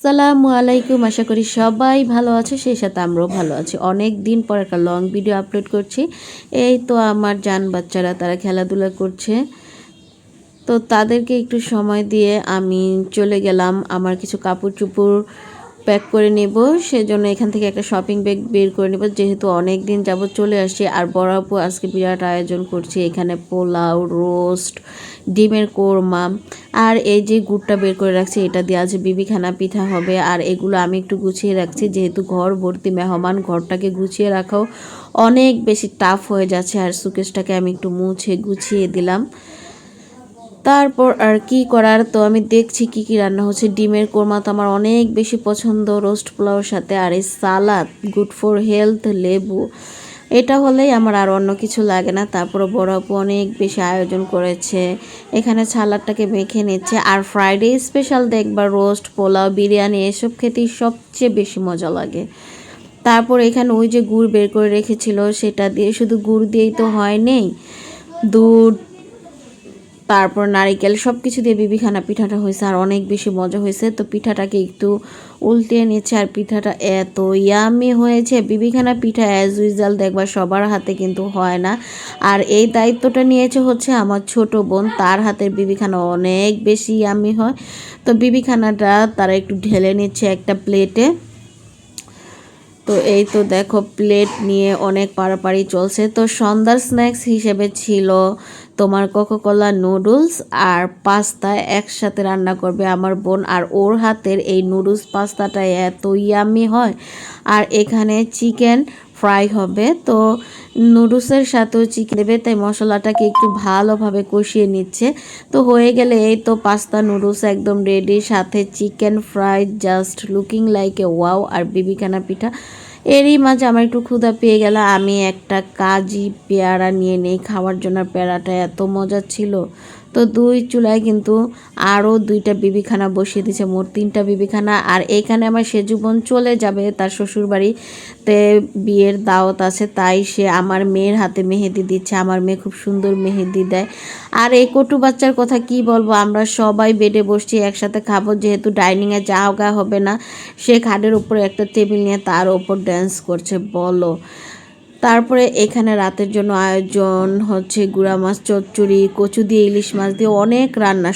আসসালামু আলাইকুম। আশা করি সবাই ভালো আছে, সেই সাথে আমরাও ভালো আছি। অনেক দিন পর একটা লং ভিডিও আপলোড করছি। এই তো আমার জান বাচ্চারা তারা খেলাধুলা করছে, তো তাদেরকে একটু সময় দিয়ে আমি চলে গেলাম আমার কিছু কাপড় চোপড় প্যাক করে নেব। সেজন্য এখান থেকে একটা শপিং ব্যাগ বের করে নেব, যেহেতু অনেক দিন যাবত চলে আসছি। আর বড় আপু আজকে বিরাট আয়োজন করছি, এখানে পোলাও, রোস্ট, ডিমের কোরমা, আর এই যে গুড়টা বের করে রাখছি এটা দিয়ে আজ বিবিখানা পিঠা হবে। আর এগুলো আমি একটু গুছিয়ে রাখছি, যেহেতু ঘর ভর্তি মেহমান, ঘরটাকে গুছিয়ে রাখাও অনেক বেশি টাফ হয়ে যাচ্ছে। আর সুকেশটাকে আমি একটু মুছে গুছিয়ে দিলাম। তারপর আর কি করার, তো আমি দেখছি কি কি রান্না হচ্ছে। ডিমের কোরমা তো আমার অনেক বেশি পছন্দ রোস্ট পোলাওর সাথে, আর এই সালাদ গুড ফর হেলথ, লেবু, এটা হলেই আমার আর অন্য কিছু লাগে না। তারপরে বড় আপু অনেক বেশি আয়োজন করেছে, এখানে সালাদটাকে মেখে নিচ্ছে। আর ফ্রাইডে স্পেশাল দেখবা রোস্ট পোলাও বিরিয়ানি এসব খেতেই সবচেয়ে বেশি মজা লাগে। তারপর এখানে ওই যে গুড় বের করে রেখেছিল সেটা দিয়ে, শুধু গুড় দিয়েই তো হয়নি, দুধ, তারপর নারিকেল সব কিছু দিয়ে বিবিখানা পিঠাটা হয়েছে, আর অনেক বেশি মজা হয়েছে। তো পিঠাটাকে একটু উল্টিয়ে নিচ্ছে, আর পিঠাটা এত ইয়ামি হয়েছে। বিবিখানা পিঠা অ্যাজ ইউজুয়াল দেখবা সবার হাতে কিন্তু হয় না, আর এই দায়িত্বটা নিয়েছে হচ্ছে আমার ছোট বোন, তার হাতের বিবিখানা অনেক বেশি ইয়ামি হয়। তো বিবিখানাটা তারা একটু ঢেলে নিচ্ছে একটা প্লেটে। তো এই তো দেখো প্লেট নিয়ে অনেক পাড়াপাড়ি চলছে। তো সন্ধ্যার স্ন্যাক্স হিসেবে ছিল তোমার কোকোকোলা, নুডলস আর পাস্তা একসাথে রান্না করবে আমার বোন, আর ওর হাতের এই নুডলস পাস্তাটা এত ইয়ামি হয়। আর এখানে চিকেন ফ্রাই হবে, তো নুডলসের সাথেও চিকেন দেবে, তাই মশলাটাকে একটু ভালোভাবে কষিয়ে নিচ্ছে। তো হয়ে গেলে এই তো পাস্তা নুডলস একদম রেডি, সাথে chicken fry just looking like a wow, আর বিবিখানা পিঠা। এরই মাঝে আমার একটু ক্ষুধা পেয়ে গেল, আমি একটা কাজি পেয়ারা নিয়ে নেই খাওয়ার জন্য। পেয়ারাটা এত মজা ছিল। তো দুই চুলায় কিন্তু আরও দুইটা বিবিখানা বসিয়ে দিয়েছে, মোট 3টা বিবিখানা। আর এইখানে আমার সেজু বোন চলে যাবে তার শ্বশুরবাড়িতে, বিয়ের দাওয়াত আছে, তাই সে আমার মেয়ের হাতে মেহেদি দিচ্ছে। আমার মেয়ে খুব সুন্দর মেহেদি দেয়। আর এই কটু বাচ্চার কথা কি বলবো, আমরা সবাই বেডে বসছি একসাথে খাবো, যেহেতু ডাইনিংয়ে যাওয়া হবে না, সে খাটের উপরে একটা টেবিল নিয়ে তার ওপর ড্যান্স করছে বলো। তারপরে এখানে রাতের জন্য আয়োজন হচ্ছে গুড়া মাছ চচ্চড়ি, কচু দিয়ে ইলিশ মাছ দিয়ে অনেক রান্না।